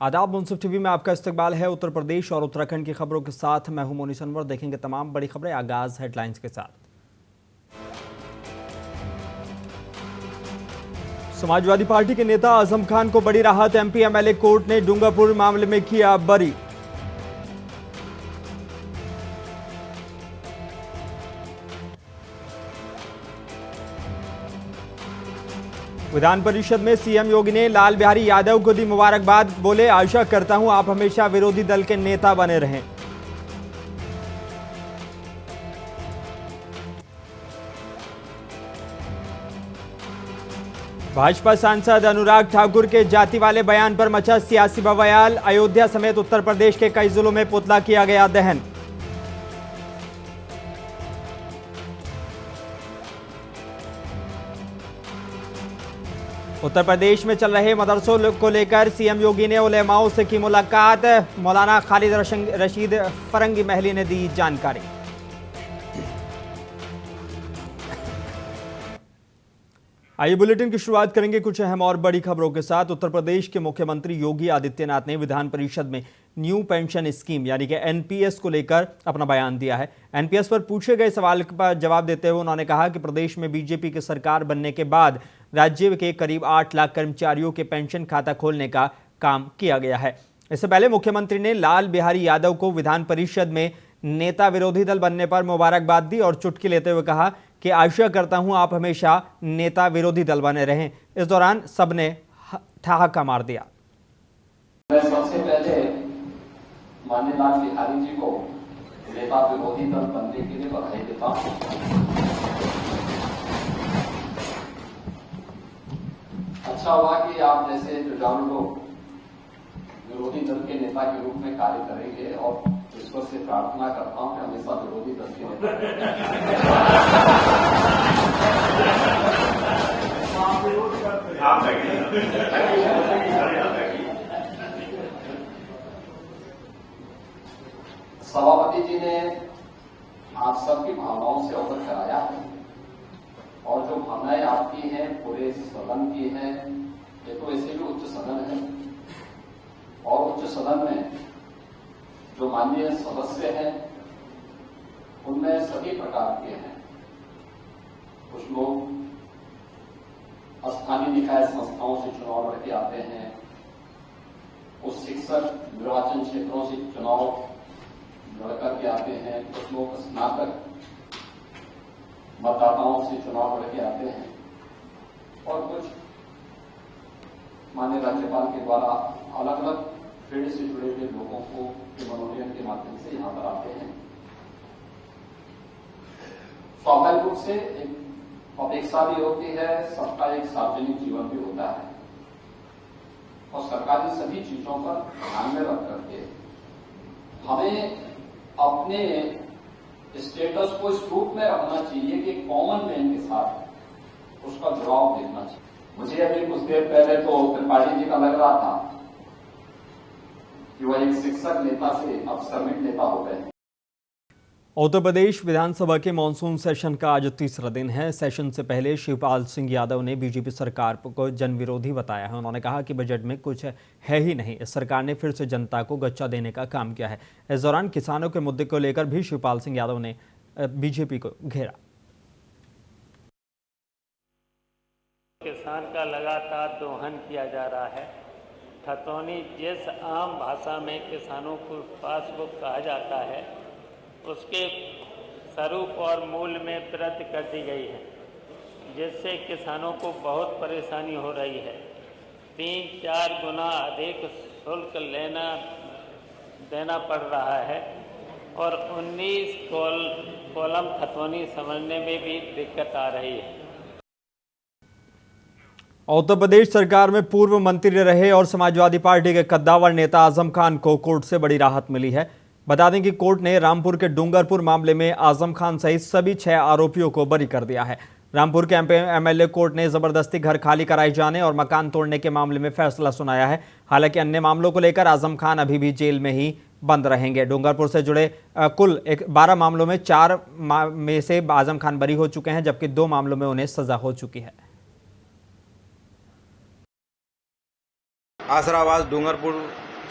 आदाब, मुंसिफ टीवी में आपका इस्तकबाल है। उत्तर प्रदेश और उत्तराखंड की खबरों के साथ मैं हूं मोनी सनवर। देखेंगे तमाम बड़ी खबरें। आगाज हेडलाइंस के साथ। समाजवादी पार्टी के नेता आजम खान को बड़ी राहत। एमपी एमएलए कोर्ट ने डूंगरपुर मामले में किया बरी। विधान परिषद में सीएम योगी ने लाल बिहारी यादव को दी मुबारकबाद। बोले, आशा करता हूं आप हमेशा विरोधी दल के नेता बने रहें। भाजपा सांसद अनुराग ठाकुर के जाति वाले बयान पर मचा सियासी बवाल। अयोध्या समेत उत्तर प्रदेश के कई जिलों में पुतला किया गया दहन। उत्तर प्रदेश में चल रहे मदरसों को लेकर सीएम योगी ने उलेमाओं से की मुलाकात। मौलाना खालिद रशीद फरंगी महली ने दी जानकारी। आइए बुलेटिन की शुरुआत करेंगे कुछ अहम और बड़ी खबरों के साथ। उत्तर प्रदेश के मुख्यमंत्री योगी आदित्यनाथ ने विधान परिषद में न्यू पेंशन स्कीम यानी कि एनपीएस को लेकर अपना बयान दिया है। एनपीएस पर पूछे गए सवाल का जवाब देते हुए उन्होंने कहा कि प्रदेश में बीजेपी की सरकार बनने के बाद राज्य के करीब 8 लाख कर्मचारियों के पेंशन खाता खोलने का काम किया गया है। इससे पहले मुख्यमंत्री ने लाल बिहारी यादव को विधान परिषद में नेता विरोधी दल बनने पर मुबारकबाद दी और चुटकी लेते हुए कहा कि आशा करता हूं आप हमेशा नेता विरोधी दल बने रहें। इस दौरान सबने ठहाका मार दिया। मैं सबसे पहले माननीय लाल बिहारी जी को नेता विरोधी दल बनने के लिए बधाई देता हूं। अच्छा हुआ कि आप जैसे जुझारू लोग विरोधी दल के नेता के रूप में कार्य करेंगे और ईश्वर से प्रार्थना करता हूं कि हमेशा विरोधी दल के नेता सभापति जी ने आप सबकी भावनाओं से अवगत कराया है और जो भावनाएं आपकी हैं पूरे सदन की हैं। ये तो ऐसे भी उच्च सदन है और उच्च सदन में जो माननीय सदस्य हैं उनमें सभी प्रकार के हैं। कुछ लोग स्थानीय निकाय संस्थाओं से चुनाव लड़के आते हैं, कुछ शिक्षक निर्वाचन क्षेत्रों से चुनाव लड़कर के आते हैं, कुछ लोग स्नातक मतदाताओं से चुनाव लड़के आते हैं और कुछ माननीय राज्यपाल के द्वारा अलग अलग फील्ड से जुड़े हुए लोगों को मनोनयन के माध्यम से यहां पर आते हैं। स्वाभाविक रूप से एक अपेक्षा भी होती है, सबका एक सार्वजनिक जीवन भी होता है और सरकार इन सभी चीजों पर ध्यान में रख करके हमें अपने स्टेटस को इस रूप में रखना चाहिए कि कॉमन मैन के साथ उसका जुड़ाव देखना चाहिए। मुझे अभी कुछ देर पहले तो त्रिपाठी जी का लग रहा था कि वह एक शिक्षक नेता से अब श्रमिक नेता हो गए। उत्तर प्रदेश विधानसभा के मानसून सेशन का आज तीसरा दिन है। सेशन से पहले शिवपाल सिंह यादव ने बीजेपी सरकार को जन विरोधी बताया है। उन्होंने कहा कि बजट में कुछ है ही नहीं। इस सरकार ने फिर से जनता को गच्चा देने का काम किया है। इस दौरान किसानों के मुद्दे को लेकर भी शिवपाल सिंह यादव ने बीजेपी को घेरा। किसान का लगातार दोहन किया जा रहा है। खतौनी जिस आम भाषा में किसानों को पासबुक कहा जाता है उसके स्वरूप और मूल्य में वृद्धि कर दी गई है, जिससे किसानों को बहुत परेशानी हो रही है। 3-4 गुना अधिक शुल्क देना पड़ रहा है और 19 कॉलम खतौनी समझने में भी दिक्कत आ रही है। उत्तर प्रदेश सरकार में पूर्व मंत्री रहे और समाजवादी पार्टी के कद्दावर नेता आजम खान को कोर्ट से बड़ी राहत मिली है। बता दें कि कोर्ट ने रामपुर के डूंगरपुर मामले में आजम खान सहित सभी 6 आरोपियों को बरी कर दिया है। रामपुर के एमएलए कोर्ट ने जबरदस्ती घर खाली कराए जाने और मकान तोड़ने के मामले में फैसला सुनाया है। हालांकि अन्य मामलों को लेकर आजम खान अभी भी जेल में ही बंद रहेंगे। डूंगरपुर से जुड़े कुल 12 मामलों में 4 में से आजम खान बरी हो चुके हैं, जबकि 2 मामलों में उन्हें सजा हो चुकी है। आसराबाद डूंगरपुर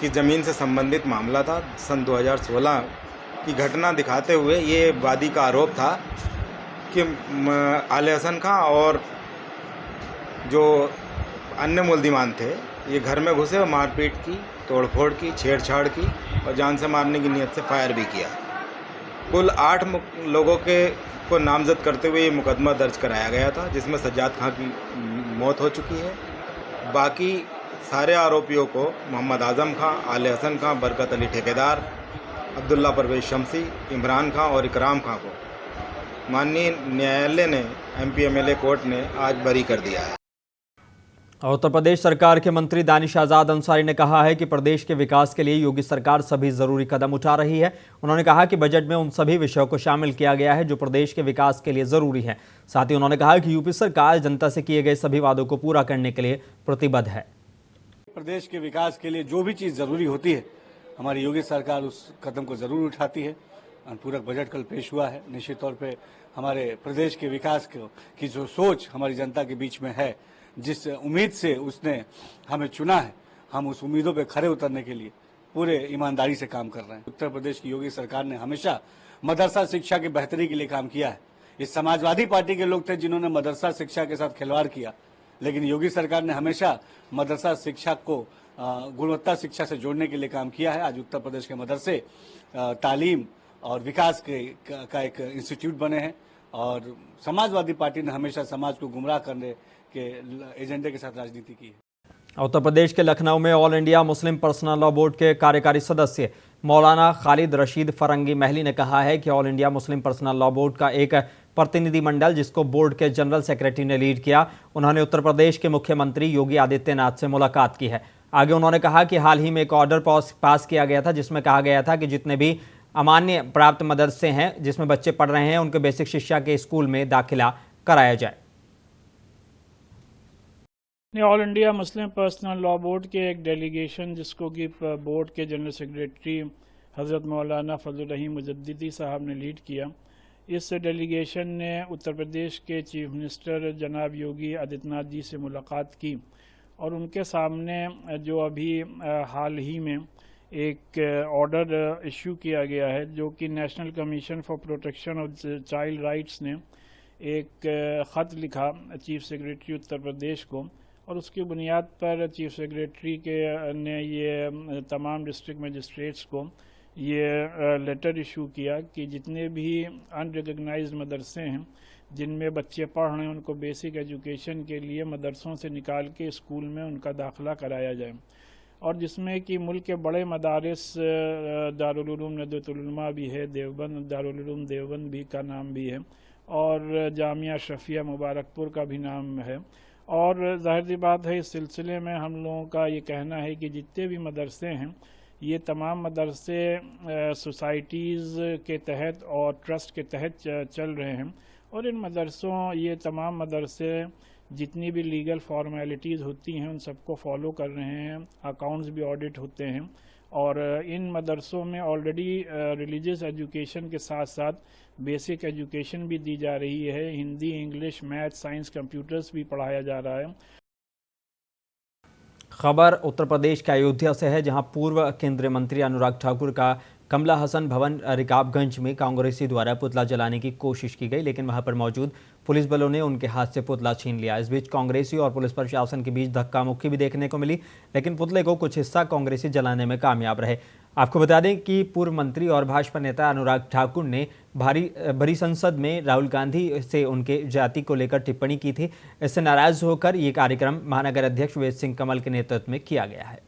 की ज़मीन से संबंधित मामला था। सन 2016 की घटना दिखाते हुए ये वादी का आरोप था कि आले हसन खां और जो अन्य मुल्ज़िमान थे ये घर में घुसे और मारपीट की, तोड़फोड़ की, छेड़छाड़ की और जान से मारने की नीयत से फायर भी किया। कुल 8 लोगों को नामजद करते हुए ये मुकदमा दर्ज कराया गया था, जिसमें सज्जाद खां की मौत हो चुकी है। बाकी सारे आरोपियों को मोहम्मद आज़म खां, आले हसन खां, बरकत अली ठेकेदार, अब्दुल्ला परवेज शमसी, इमरान खां और इकराम खां को माननीय न्यायालय ने MPMLA कोर्ट ने आज बरी कर दिया है। उत्तर प्रदेश सरकार के मंत्री दानिश आजाद अंसारी ने कहा है कि प्रदेश के विकास के लिए योगी सरकार सभी जरूरी कदम उठा रही है। उन्होंने कहा कि बजट में उन सभी विषयों को शामिल किया गया है जो प्रदेश के विकास के लिए जरूरी है। साथ ही उन्होंने कहा कि यूपी सरकार जनता से किए गए सभी वादों को पूरा करने के लिए प्रतिबद्ध है। प्रदेश के विकास के लिए जो भी चीज़ जरूरी होती है हमारी योगी सरकार उस कदम को जरूर उठाती है। अनुपूरक बजट कल पेश हुआ है। निश्चित तौर पे हमारे प्रदेश के विकास की जो सोच हमारी जनता के बीच में है, जिस उम्मीद से उसने हमें चुना है, हम उस उम्मीदों पे खरे उतरने के लिए पूरे ईमानदारी से काम कर रहे हैं। उत्तर प्रदेश की योगी सरकार ने हमेशा मदरसा शिक्षा की बेहतरी के लिए काम किया है। इस समाजवादी पार्टी के लोग थे जिन्होंने मदरसा शिक्षा के साथ खिलवाड़ किया, लेकिन योगी सरकार ने हमेशा मदरसा शिक्षा को गुणवत्ता शिक्षा से जोड़ने के लिए काम किया है। आज उत्तर प्रदेश के मदरसे तालीम और विकास का एक इंस्टीट्यूट बने हैं और समाजवादी पार्टी ने हमेशा समाज को गुमराह करने के एजेंडे के साथ राजनीति की है। उत्तर प्रदेश के लखनऊ में all India Muslim personal law board के कार्यकारी सदस्य मौलाना खालिद रशीद फरंगी महली ने कहा है कि all India Muslim personal law board का एक प्रतिनिधिमंडल जिसको बोर्ड के जनरल सेक्रेटरी ने लीड किया, उन्होंने उत्तर प्रदेश के मुख्यमंत्री योगी आदित्यनाथ से मुलाकात की है। आगे उन्होंने कहा कि हाल ही में एक ऑर्डर पास किया गया था जिसमें कहा गया था कि जितने भी अमान्य प्राप्त मदरसे हैं जिसमें बच्चे पढ़ रहे हैं उनके बेसिक शिक्षा के स्कूल में दाखिला कराया जाए। All India Muslim personal law board के एक डेलीगेशन जिसको कि बोर्ड के जनरल सेक्रेटरी हज़रत मौलाना फजल रहीम मुजद्दिदी साहब ने लीड किया, इस डेलीगेशन ने उत्तर प्रदेश के चीफ मिनिस्टर जनाब योगी आदित्यनाथ जी से मुलाकात की और उनके सामने जो अभी हाल ही में एक ऑर्डर इशू किया गया है जो कि national commission for protection of child rights ने एक ख़त लिखा चीफ सेक्रेटरी उत्तर प्रदेश को और उसकी बुनियाद पर चीफ सेक्रेटरी ने ये तमाम डिस्ट्रिक्ट मजिस्ट्रेट्स को ये लेटर इशू किया कि जितने भी अनरिकग्नाइज्ड मदरसे हैं जिनमें बच्चे पढ़ रहे हैं उनको बेसिक एजुकेशन के लिए मदरसों से निकाल के स्कूल में उनका दाखिला कराया जाए और जिसमें कि मुल्क के बड़े मदारिस दारुल उलूम नदवतुल उलमा भी है, देवबंद दारुल उलूम देवबंद भी का नाम भी है और जामिया शफिया मुबारकपुर का भी नाम है। और ज़ाहिर सी बात है इस सिलसिले में हम लोगों का ये कहना है कि जितने भी मदरसे हैं ये तमाम मदरसे सोसाइटीज़ के तहत और ट्रस्ट के तहत चल रहे हैं और इन मदरसों ये तमाम मदरसे जितनी भी लीगल फॉर्मेलिटीज़ होती हैं उन सबको फॉलो कर रहे हैं, अकाउंट्स भी ऑडिट होते हैं और इन मदरसों में ऑलरेडी रिलीजियस एजुकेशन के साथ साथ बेसिक एजुकेशन भी दी जा रही है। Hindi, English, math, science, computers भी पढ़ाया जा रहा है। खबर उत्तर प्रदेश के अयोध्या से है जहां पूर्व केंद्रीय मंत्री अनुराग ठाकुर का कमला हसन भवन रिकाबगंज में कांग्रेसी द्वारा पुतला जलाने की कोशिश की गई, लेकिन वहां पर मौजूद पुलिस बलों ने उनके हाथ से पुतला छीन लिया। इस बीच कांग्रेसी और पुलिस प्रशासन के बीच धक्का मुक्की भी देखने को मिली, लेकिन पुतले को कुछ हिस्सा कांग्रेसी जलाने में कामयाब रहे। आपको बता दें कि पूर्व मंत्री और भाजपा नेता अनुराग ठाकुर ने भरी संसद में राहुल गांधी से उनके जाति को लेकर टिप्पणी की थी। इससे नाराज होकर ये कार्यक्रम महानगर अध्यक्ष वेद सिंह कमल के नेतृत्व में किया गया है।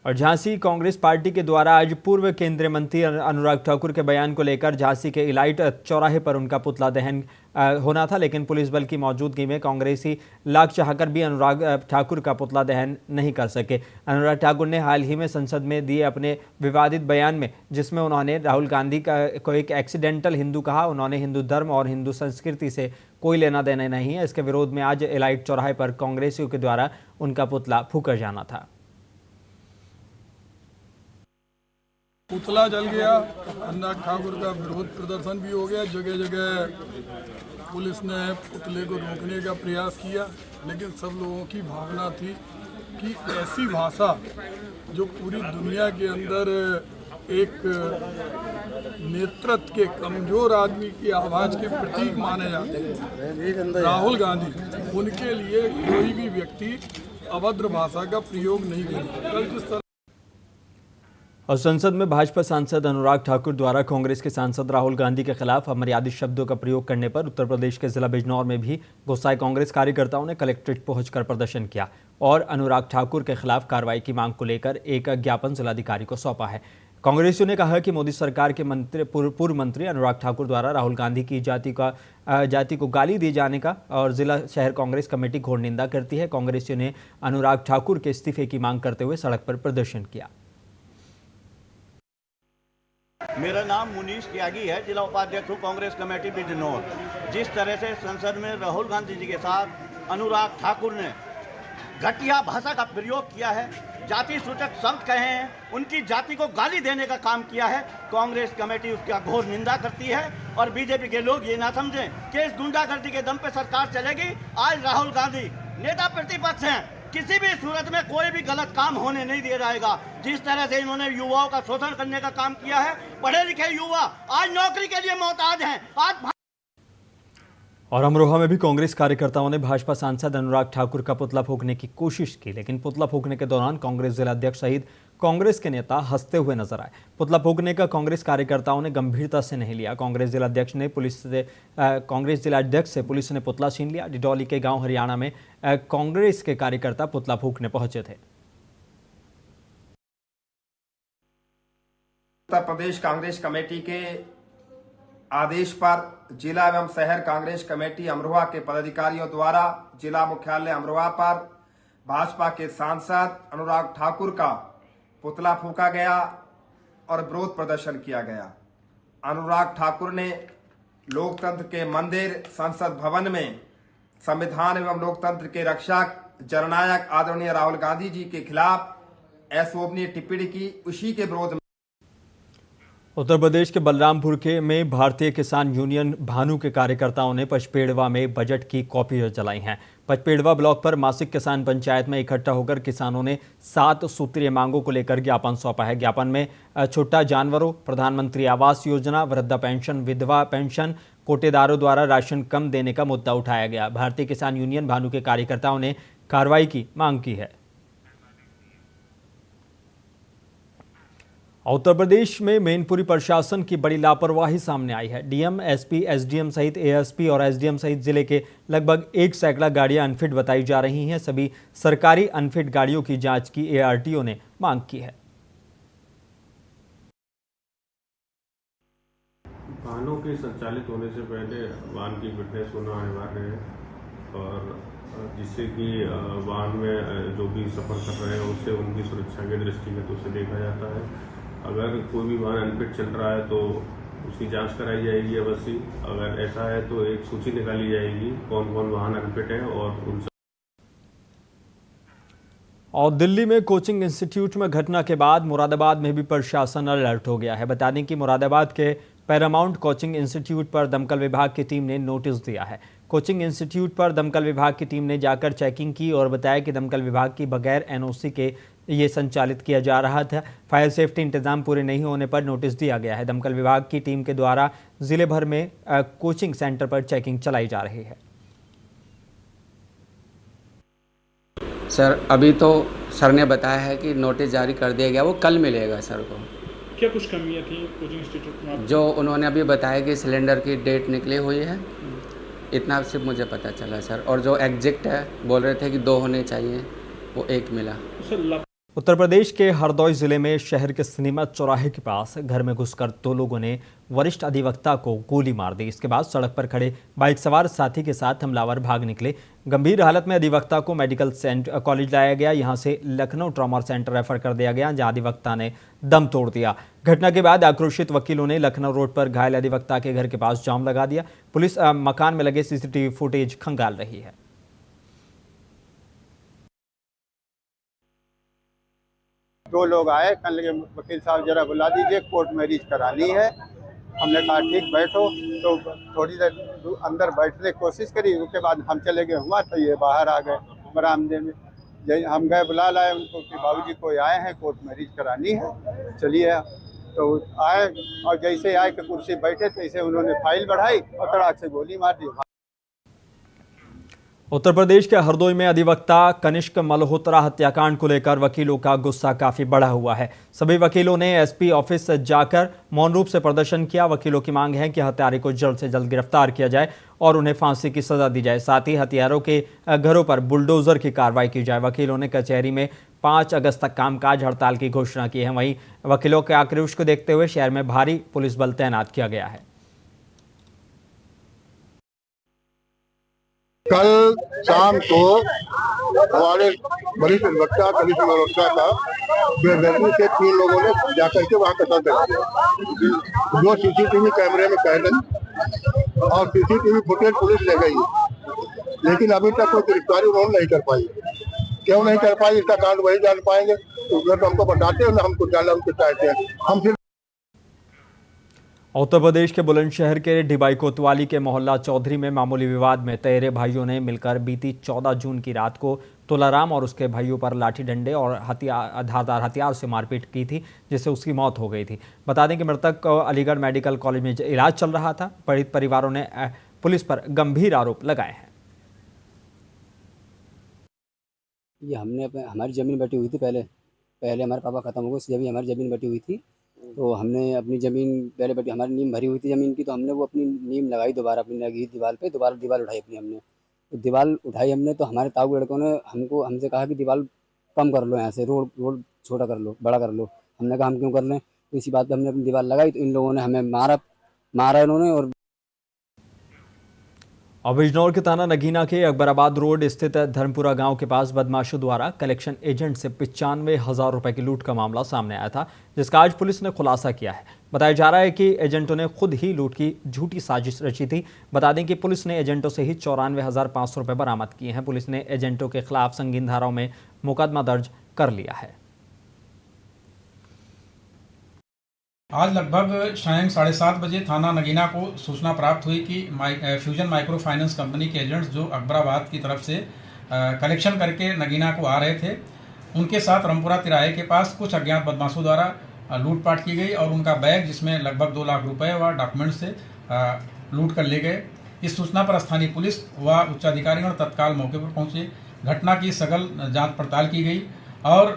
और झांसी कांग्रेस पार्टी के द्वारा आज पूर्व केंद्रीय मंत्री अनुराग ठाकुर के बयान को लेकर झांसी के इलाइट चौराहे पर उनका पुतला दहन होना था, लेकिन पुलिस बल की मौजूदगी में कांग्रेसी लाख चाहकर भी अनुराग ठाकुर का पुतला दहन नहीं कर सके। अनुराग ठाकुर ने हाल ही में संसद में दिए अपने विवादित बयान में, जिसमें उन्होंने राहुल गांधी को एक एक्सीडेंटल हिंदू कहा। उन्होंने हिंदू धर्म और हिंदू संस्कृति से कोई लेना देना नहीं है। इसके विरोध में आज इलाइट चौराहे पर कांग्रेसियों के द्वारा उनका पुतला फूंका जाना था। पुतला जल गया, अनुराग ठाकुर का विरोध प्रदर्शन भी हो गया। जगह जगह पुलिस ने पुतले को रोकने का प्रयास किया, लेकिन सब लोगों की भावना थी कि ऐसी भाषा जो पूरी दुनिया के अंदर एक नेतृत्व के कमजोर आदमी की आवाज़ के प्रतीक माने जाते हैं, राहुल गांधी, उनके लिए कोई भी व्यक्ति अभद्र भाषा का प्रयोग नहीं करे। कल जिस तरह और संसद में भाजपा सांसद अनुराग ठाकुर द्वारा कांग्रेस के सांसद राहुल गांधी के खिलाफ अमर्यादित शब्दों का प्रयोग करने पर उत्तर प्रदेश के जिला बिजनौर में भी गुस्साए कांग्रेस कार्यकर्ताओं ने कलेक्ट्रेट पहुंचकर प्रदर्शन किया और अनुराग ठाकुर के खिलाफ कार्रवाई की मांग को लेकर एक ज्ञापन जिलाधिकारी को सौंपा है। कांग्रेसियों ने कहा कि मोदी सरकार के पूर्व मंत्री अनुराग ठाकुर द्वारा राहुल गांधी की जाति को गाली दिए जाने का और जिला शहर कांग्रेस कमेटी घोर निंदा करती है। कांग्रेसियों ने अनुराग ठाकुर के इस्तीफे की मांग करते हुए सड़क पर प्रदर्शन किया। मेरा नाम मुनीश त्यागी है, जिला उपाध्यक्ष हूँ कांग्रेस कमेटी बिजनौर। जिस तरह से संसद में राहुल गांधी जी के साथ अनुराग ठाकुर ने घटिया भाषा का प्रयोग किया है, जाति सूचक शब्द कहे हैं, उनकी जाति को गाली देने का काम किया है, कांग्रेस कमेटी उसका घोर निंदा करती है। और बीजेपी के लोग ये ना समझें कि इस गुंडागर्दी के दम पे सरकार चलेगी। आज राहुल गांधी नेता प्रतिपक्ष हैं, किसी भी सूरत में कोई भी गलत काम होने नहीं दिया जाएगा। जिस तरह से इन्होंने युवाओं का शोषण करने का काम किया है, पढ़े लिखे युवा आज नौकरी के लिए मोहताज हैं। आज और अमरोहा में भी कांग्रेस कार्यकर्ताओं ने भाजपा सांसद अनुराग ठाकुर का पुतला फूंकने की कोशिश की, लेकिन पुतला फूंकने के दौरान कांग्रेस जिला अध्यक्ष सहित कांग्रेस के नेता हंसते हुए नजर आए। पुतला फूंकने का कांग्रेस कार्यकर्ताओं ने गंभीरता से नहीं लिया। कांग्रेस जिलाध्यक्ष से पुलिस ने पुतला छीन लिया। डिडौली के गांव हरियाणा में कांग्रेस के कार्यकर्ता पुतला फूंकने पहुंचे थे। उत्तर प्रदेश कांग्रेस कमेटी के आदेश पर जिला एवं शहर कांग्रेस कमेटी अमरोहा के पदाधिकारियों द्वारा जिला मुख्यालय अमरोहा पर भाजपा के सांसद अनुराग ठाकुर का पुतला फूंका गया और विरोध प्रदर्शन किया गया। अनुराग ठाकुर ने लोकतंत्र के मंदिर संसद भवन में संविधान एवं लोकतंत्र के रक्षक जननायक आदरणीय राहुल गांधी जी के खिलाफ अशोभनीय टिप्पणी की। उसी के विरोध में उत्तर प्रदेश के बलरामपुर में भारतीय किसान यूनियन भानु के कार्यकर्ताओं ने पचपेड़वा में बजट की कॉपियां जलाई हैं। पचपेड़वा ब्लॉक पर मासिक किसान पंचायत में इकट्ठा होकर किसानों ने 7 सूत्रीय मांगों को लेकर ज्ञापन सौंपा है। ज्ञापन में छुट्टा जानवरों, प्रधानमंत्री आवास योजना, वृद्धा पेंशन, विधवा पेंशन, कोटेदारों द्वारा राशन कम देने का मुद्दा उठाया गया। भारतीय किसान यूनियन भानु के कार्यकर्ताओं ने कार्रवाई की मांग की है। उत्तर प्रदेश में मैनपुरी प्रशासन की बड़ी लापरवाही सामने आई है। डीएम, एसपी, एसडीएम सहित एएसपी और एसडीएम सहित जिले के लगभग 1 सैकड़ा गाड़ियां अनफिट बताई जा रही हैं। सभी सरकारी अनफिट गाड़ियों की जांच की एआरटीओ ने मांग की है। वाहनों के संचालित होने से पहले वाहन की फिटनेस होना अनिवार्य है और जिससे कि वाहन में जो भी सफर कर रहे हैं उससे उनकी सुरक्षा के दृष्टिगत उसे देखा जाता है। अगर कोई भी वाहन अनफिट चल रहा है तो उसकी जांच कराई जाएगी अवश्य। अगर ऐसा है तो एक सूची निकाली जाएगी कौन कौन वाहन अनफिट है और दिल्ली में कोचिंग इंस्टीट्यूट में घटना के बाद मुरादाबाद में भी प्रशासन अलर्ट हो गया है। बता दें कि मुरादाबाद के पैरामाउंट कोचिंग इंस्टीट्यूट पर दमकल विभाग की टीम ने नोटिस दिया है। कोचिंग इंस्टीट्यूट पर दमकल विभाग की टीम ने जाकर चेकिंग की और बताया कि दमकल विभाग की बगैर एनओसी के ये संचालित किया जा रहा था। फायर सेफ्टी इंतजाम पूरे नहीं होने पर नोटिस दिया गया है। दमकल विभाग की टीम के द्वारा जिले भर में कोचिंग सेंटर पर चेकिंग चलाई जा रही है। सर अभी तो सर ने बताया है कि नोटिस जारी कर दिया गया, वो कल मिलेगा सर को। क्या कुछ कमियां थी कोचिंग इंस्टीट्यूट में? जो उन्होंने अभी बताया कि सिलेंडर की डेट निकली हुई है, इतना सिर्फ मुझे पता चला सर। और जो एग्जैक्ट है बोल रहे थे कि 2 होने चाहिए, वो 1 मिला। उत्तर प्रदेश के हरदौई जिले में शहर के सिनेमा चौराहे के पास घर में घुसकर 2 लोगों ने वरिष्ठ अधिवक्ता को गोली मार दी। इसके बाद सड़क पर खड़े बाइक सवार साथी के साथ हमलावर भाग निकले। गंभीर हालत में अधिवक्ता को मेडिकल कॉलेज लाया गया। यहां से लखनऊ ट्रॉमा सेंटर रेफर कर दिया गया, जहां अधिवक्ता ने दम तोड़ दिया। घटना के बाद आक्रोशित वकीलों ने लखनऊ रोड पर घायल अधिवक्ता के घर के पास जाम लगा दिया। पुलिस मकान में लगे सीसीटीवी फुटेज खंगाल रही है। दो लोग आए, कहने लगे वकील साहब जरा बुला दीजिए, कोर्ट मैरिज करानी है। हमने कहा ठीक बैठो, तो थोड़ी देर अंदर बैठने की कोशिश करी, उसके बाद हम चले गए हुआ तो ये बाहर आ गए बरामदे में। हम गए बुला लाए उनको कि बाबूजी कोई आए हैं, कोर्ट मैरिज करानी है, चलिए। तो आए और जैसे आए कि कुर्सी बैठे तैसे उन्होंने फाइल बढ़ाई और तड़ाक से गोली मार दी। उत्तर प्रदेश के हरदोई में अधिवक्ता कनिष्क मल्होत्रा हत्याकांड को लेकर वकीलों का गुस्सा काफी बढ़ा हुआ है। सभी वकीलों ने एसपी ऑफिस जाकर मौन रूप से प्रदर्शन किया। वकीलों की मांग है कि हत्यारे को जल्द से जल्द गिरफ्तार किया जाए और उन्हें फांसी की सजा दी जाए। साथ ही हत्यारों के घरों पर बुलडोजर की कार्रवाई की जाए। वकीलों ने कचहरी में 5 अगस्त तक कामकाज हड़ताल की घोषणा की है। वहीं वकीलों के आक्रोश को देखते हुए शहर में भारी पुलिस बल तैनात किया गया है। कल शाम को हमारे वरिष्ठ अधिवक्ता कनिष्क मल्होत्रा का बेदर्दी से 3 लोगों ने जाकर के वहाँ कत्ल कर दिया। जो सीसीटीवी कैमरे में कैद है और सीसीटीवी फुटेज पुलिस ले गई, लेकिन अभी तक कोई गिरफ्तारी उन्होंने नहीं कर पाई। क्यों नहीं कर पाई इसका कारण वही जान पाएंगे। तो हमको बताते हैं ना, हमको जानना उनको चाहते हैं हम सिर्फ। उत्तर प्रदेश के बुलंदशहर के डिबाई कोतवाली के मोहल्ला चौधरी में मामूली विवाद में तेरे भाइयों ने मिलकर बीती 14 जून की रात को तुलाराम और उसके भाइयों पर लाठी डंडे और धारदार हथियार से मारपीट की थी, जिससे उसकी मौत हो गई थी। बता दें कि मृतक को अलीगढ़ मेडिकल कॉलेज में इलाज चल रहा था। पीड़ित परिवारों ने पुलिस पर गंभीर आरोप लगाए हैं। ये हमारी ज़मीन बटी हुई थी, पहले हमारे पापा ख़त्म हो गए, उसकी जब हमारी ज़मीन बटी हुई थी तो हमने अपनी ज़मीन पहले बटी, हमारी नीम भरी हुई थी ज़मीन की, तो हमने वो अपनी नीम लगाई दोबारा अपनी लगी दीवार पे, दोबारा दीवार उठाई अपनी हमने। तो दीवार उठाई हमने तो हमारे ताऊ लड़कों ने हमसे कहा कि दीवार कम कर लो, यहाँ से रोड छोटा कर लो, बड़ा कर लो। हमने कहा हम क्यों कर लें, तो इसी बात पर हमने अपनी दीवार लगाई तो इन लोगों ने हमें मारा इन्होंने। और बिजनौर के थाना नगीना के अकबराबाद रोड स्थित धर्मपुरा गांव के पास बदमाशों द्वारा कलेक्शन एजेंट से 95,000 रुपए की लूट का मामला सामने आया था, जिसका आज पुलिस ने खुलासा किया है। बताया जा रहा है कि एजेंटों ने खुद ही लूट की झूठी साजिश रची थी। बता दें कि पुलिस ने एजेंटों से ही 94,500 रुपए बरामद किए हैं। पुलिस ने एजेंटों के खिलाफ संगीन धाराओं में मुकदमा दर्ज कर लिया है। आज लगभग सायं 7:30 बजे थाना नगीना को सूचना प्राप्त हुई कि फ्यूजन माइक्रो फाइनेंस कंपनी के एजेंट्स जो अकबराबाद की तरफ से कलेक्शन करके नगीना को आ रहे थे, उनके साथ रामपुरा तिराहे के पास कुछ अज्ञात बदमाशों द्वारा लूटपाट की गई और उनका बैग जिसमें लगभग 2 लाख रुपए व डॉक्यूमेंट्स से लूट कर ले गए। इस सूचना पर स्थानीय पुलिस व उच्चाधिकारीगण तत्काल मौके पर पहुंचे। घटना की सघन जांच पड़ताल की गई और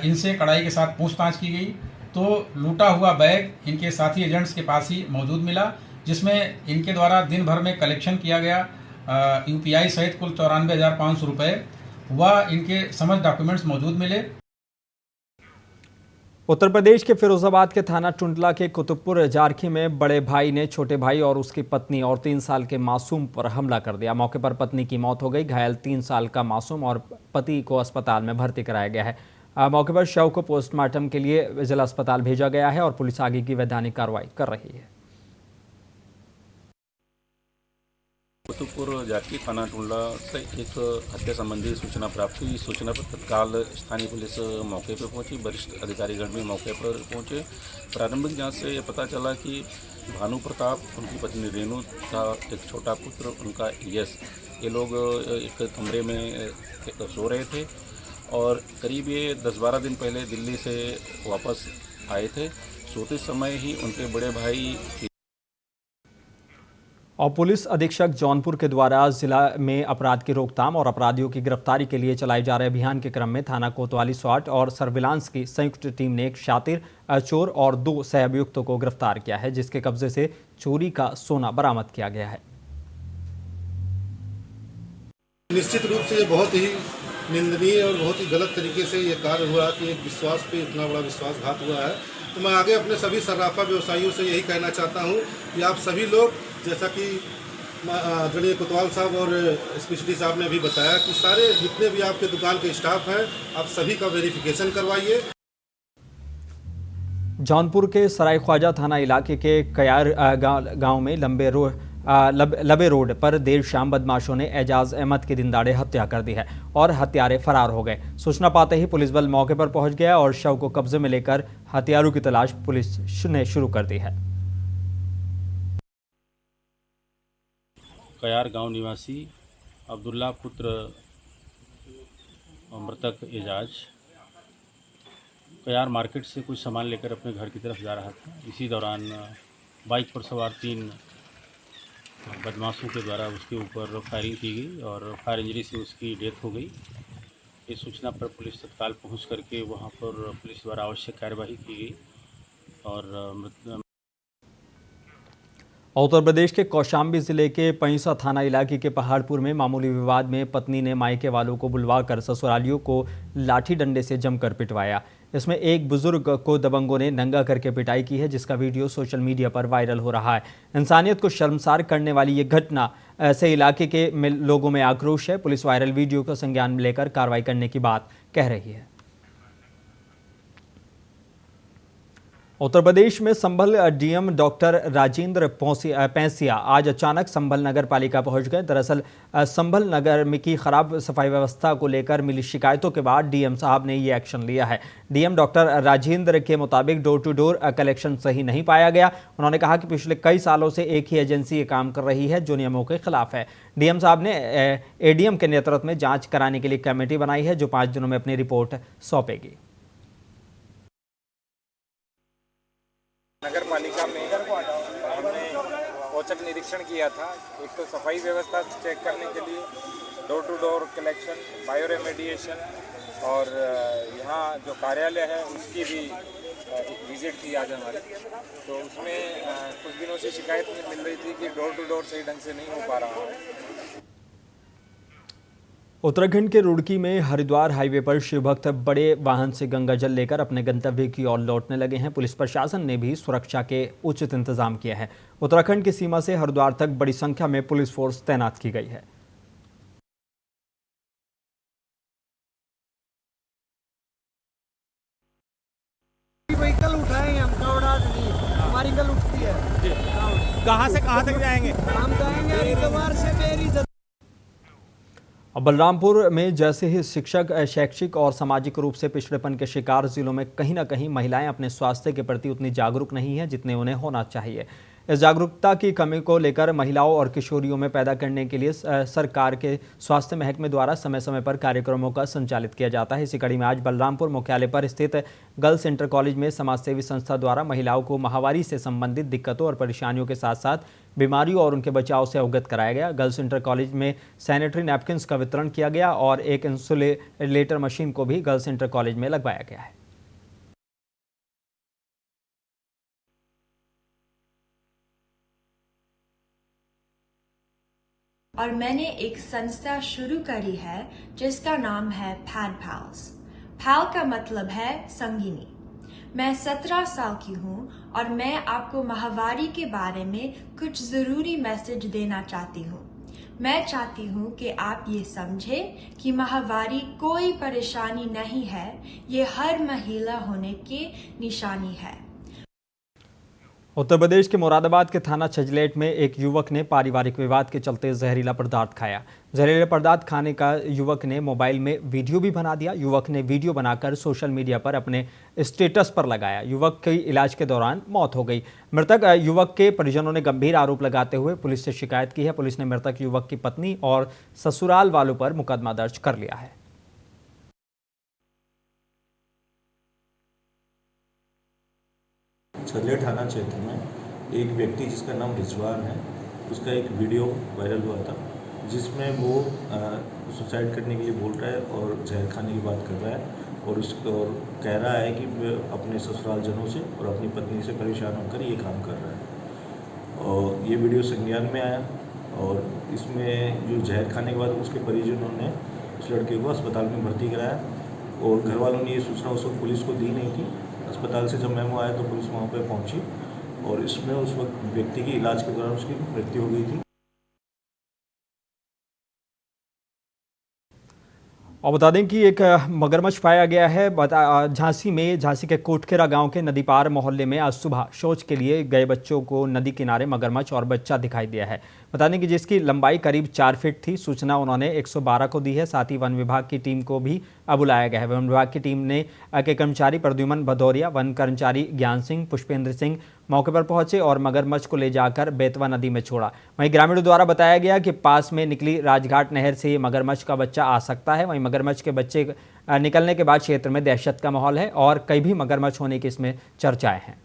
इनसे कड़ाई के साथ पूछताछ की गई तो लूटा हुआ बैग इनके साथी एजेंट्स के पास ही मौजूद मिला, जिसमें इनके द्वारा दिन भर में कलेक्शन किया गया यूपीआई सहित कुल 94,500 रुपए व इनके समझ डॉक्यूमेंट्स मौजूद मिले। उत्तर प्रदेश के फिरोजाबाद के थाना टुंडला के कुतुबपुर जारखी में बड़े भाई ने छोटे भाई और उसकी पत्नी और 3 साल के मासूम पर हमला कर दिया। मौके पर पत्नी की मौत हो गई। घायल 3 साल का मासूम और पति को अस्पताल में भर्ती कराया गया है। मौके पर शव को पोस्टमार्टम के लिए जिला अस्पताल भेजा गया है और पुलिस आगे की वैधानिक कार्रवाई कर रही है। कुतुबपुर जारखी थाना टुंडला से एक हत्या संबंधी सूचना प्राप्त हुई। इस सूचना पर तत्काल स्थानीय पुलिस मौके पर पहुंची। वरिष्ठ अधिकारीगण भी मौके पर पहुंचे। प्रारंभिक जांच से यह पता चला कि भानु प्रताप, उनकी पत्नी रेणु तथा एक छोटा पुत्र उनका यश, ये लोग एक कमरे में सो रहे थे और करीब ये 10-12 दिन पहले दिल्ली से वापस आए थे। सोते समय ही उनके बड़े भाई और पुलिस अधीक्षक जौनपुर के द्वारा जिला में अपराध की रोकथाम और अपराधियों की गिरफ्तारी के लिए चलाए जा रहे अभियान के क्रम में थाना कोतवाली स्वाट और सर्विलांस की संयुक्त टीम ने एक शातिर चोर और 2 सहअभियुक्तों को गिरफ्तार किया है, जिसके कब्जे से चोरी का सोना बरामद किया गया है। निश्चित रूप से ये बहुत ही निंदनीय और बहुत ही गलत तरीके से ये कार्य हुआ कि एक विश्वास पे इतना बड़ा विश्वासघात हुआ है। तो मैं आगे अपने सभी सर्राफा व्यवसायियों से यही कहना चाहता हूँ कि आप सभी लोग, जैसा कि आदरणीय कोतवाल साहब और एसपी साहब ने भी बताया कि सारे जितने भी आपके दुकान के स्टाफ हैं, आप सभी का वेरिफिकेशन करवाइए। जौनपुर के सराय ख्वाजा थाना इलाके के कयार गांव में लंबे लबे रोड पर देर शाम बदमाशों ने एजाज अहमद की दिनदाड़े हत्या कर दी है और हत्यारे फरार हो गए। सूचना पाते ही पुलिस बल मौके पर पहुंच गया और शव को कब्जे में लेकर हथियारों की तलाश पुलिस ने शुरू कर दी है। कयार गांव निवासी अब्दुल्ला पुत्र मृतक एजाज कयार मार्केट से कुछ सामान लेकर अपने घर की तरफ जा रहा था। इसी दौरान बाइक पर सवार 3 बदमाशों के द्वारा उसके ऊपर फायरिंग की गई और फायर इंजरी से उसकी डेथ हो गई। इस सूचना पर पुलिस तत्काल पहुंच करके वहां पर पुलिस द्वारा आवश्यक कार्यवाही की गई और उत्तर प्रदेश के कौशाम्बी जिले के पैंसा थाना इलाके के पहाड़पुर में मामूली विवाद में पत्नी ने मायके वालों को बुलवाकर ससुरालियों को लाठी डंडे से जमकर पिटवाया। इसमें एक बुजुर्ग को दबंगों ने नंगा करके पिटाई की है, जिसका वीडियो सोशल मीडिया पर वायरल हो रहा है। इंसानियत को शर्मसार करने वाली ये घटना से इलाके के लोगों में आक्रोश है। पुलिस वायरल वीडियो का संज्ञान लेकर कार्रवाई करने की बात कह रही है। उत्तर प्रदेश में संभल डीएम डॉक्टर राजेंद्र पैंसिया आज अचानक संभल नगर पालिका पहुंच गए। दरअसल संभल नगर में की खराब सफाई व्यवस्था को लेकर मिली शिकायतों के बाद डीएम साहब ने ये एक्शन लिया है। डीएम डॉक्टर राजेंद्र के मुताबिक डोर टू डोर कलेक्शन सही नहीं पाया गया। उन्होंने कहा कि पिछले कई सालों से एक ही एजेंसी ये काम कर रही है जो नियमों के खिलाफ है। डीएम साहब ने एडीएम के नेतृत्व में जाँच कराने के लिए कमेटी बनाई है जो 5 दिनों में अपनी रिपोर्ट सौंपेगी। नगर पालिका में हमने औचक निरीक्षण किया था। एक तो सफाई व्यवस्था चेक करने के लिए door to door collection, bioremediation और यहाँ जो कार्यालय है उसकी भी एक विजिट थी आज हमारी। तो उसमें कुछ दिनों से शिकायत मिल रही थी कि डोर टू डोर सही ढंग से नहीं हो पा रहा है। उत्तराखंड के रुड़की में हरिद्वार हाईवे पर शिव भक्त बड़े वाहन से गंगा जल लेकर अपने गंतव्य की ओर लौटने लगे हैं। पुलिस प्रशासन ने भी सुरक्षा के उचित इंतजाम किए हैं। उत्तराखंड की सीमा से हरिद्वार तक बड़ी संख्या में पुलिस फोर्स तैनात की गई है। व्हीकल उठाएंगे हम, हमारी कल उठती है। कहाँ से कहाँ तक जाएंगे? हम जाएंगे हरिद्वार से बेरी। बलरामपुर में जैसे ही शिक्षक शैक्षिक और सामाजिक रूप से पिछड़ेपन के शिकार जिलों में कहीं ना कहीं महिलाएं अपने स्वास्थ्य के प्रति उतनी जागरूक नहीं हैं जितने उन्हें होना चाहिए। इस जागरूकता की कमी को लेकर महिलाओं और किशोरियों में पैदा करने के लिए सरकार के स्वास्थ्य महकमे द्वारा समय समय पर कार्यक्रमों का संचालित किया जाता है। इसी कड़ी में आज बलरामपुर मुख्यालय पर स्थित गर्ल्स इंटर कॉलेज में समाजसेवी संस्था द्वारा महिलाओं को माहवारी से संबंधित दिक्कतों और परेशानियों के साथ साथ बीमारियों और उनके बचाव से अवगत कराया गया। गर्ल्स इंटर कॉलेज में सैनिटरी नैपकिन्स का वितरण किया गया और एक इंसुलेटर मशीन को भी गर्ल्स इंटर कॉलेज में लगवाया गया है। और मैंने एक संस्था शुरू करी है जिसका नाम है पैड पैल्स। पैल का मतलब है संगिनी। मैं 17 साल की हूँ और मैं आपको माहवारी के बारे में कुछ ज़रूरी मैसेज देना चाहती हूँ। मैं चाहती हूँ कि आप ये समझें कि माहवारी कोई परेशानी नहीं है, ये हर महिला होने की निशानी है। उत्तर प्रदेश के मुरादाबाद के थाना छजलेट में एक युवक ने पारिवारिक विवाद के चलते जहरीला पदार्थ खाया। जहरीले पदार्थ खाने का युवक ने मोबाइल में वीडियो भी बना दिया। युवक ने वीडियो बनाकर सोशल मीडिया पर अपने स्टेटस पर लगाया। युवक की इलाज के दौरान मौत हो गई। मृतक युवक के परिजनों ने गंभीर आरोप लगाते हुए पुलिस से शिकायत की है। पुलिस ने मृतक युवक की पत्नी और ससुराल वालों पर मुकदमा दर्ज कर लिया है। छजलेट थाना क्षेत्र में एक व्यक्ति जिसका नाम रिजवान है, उसका एक वीडियो वायरल हुआ था जिसमें वो सुसाइड करने के लिए बोल रहा है और जहर खाने की बात कर रहा है और कह रहा है कि वो अपने ससुराल जनों से और अपनी पत्नी से परेशान होकर ये काम कर रहा है। और ये वीडियो संज्ञान में आया और इसमें जो जहर खाने के बाद उसके परिजनों ने उस लड़के को अस्पताल में भर्ती कराया और घर वालों ने ये सूचना उस वक्त पुलिस को दी नहीं थी। अस्पताल से जब मेमो आया तो पुलिस वहाँ पर पहुँची और इसमें उस वक्त व्यक्ति की इलाज के दौरान उसकी मृत्यु हो गई थी। और बता दें कि एक मगरमच्छ पाया गया है झांसी के कोटखेरा गांव के नदी पार मोहल्ले में आज सुबह शौच के लिए गए बच्चों को नदी किनारे मगरमच्छ और बच्चा दिखाई दिया है। बता दें कि जिसकी लंबाई करीब 4 फीट थी। सूचना उन्होंने 112 को दी है। साथ ही वन विभाग की टीम को भी बुलाया गया है। वन विभाग की टीम ने के कर्मचारी प्रद्युमन भदौरिया, वन कर्मचारी ज्ञान सिंह, पुष्पेंद्र सिंह मौके पर पहुंचे और मगरमच्छ को ले जाकर बेतवा नदी में छोड़ा। वहीं ग्रामीणों द्वारा बताया गया कि पास में निकली राजघाट नहर से ये मगरमच्छ का बच्चा आ सकता है। वहीं मगरमच्छ के बच्चे निकलने के बाद क्षेत्र में दहशत का माहौल है और कई भी मगरमच्छ होने की इसमें चर्चाएं हैं।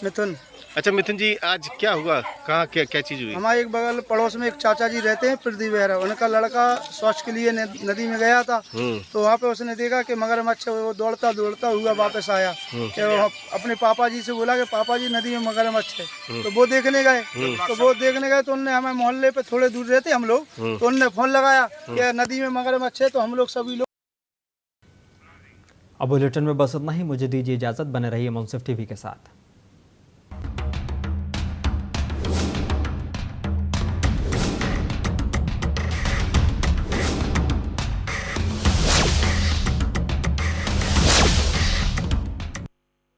मिथुन। अच्छा मिथुन जी, आज क्या हुआ? कहाँ क्या चीज हुई? हमारे एक बगल पड़ोस में एक चाचा जी रहते हैं, प्रदीप बेहरा। उनका लड़का शौच के लिए नदी में गया था, तो वहाँ पे उसने देखा कि मगरमच्छ, वो दौड़ता हुआ वापस आया। अपने पापा जी से बोला कि पापा जी नदी में मगरमच्छ है, तो वो देखने गए। तो उनने, हमें मोहल्ले पे थोड़े दूर रहते हम लोग, तो उनने फोन लगाया कि नदी में मगरमच्छ है। तो हम लोग सभी लोग। अब बुलेटिन में बस इतना ही। मुझे दीजिए इजाजत। बने रहिए मुंसिफ टीवी के साथ।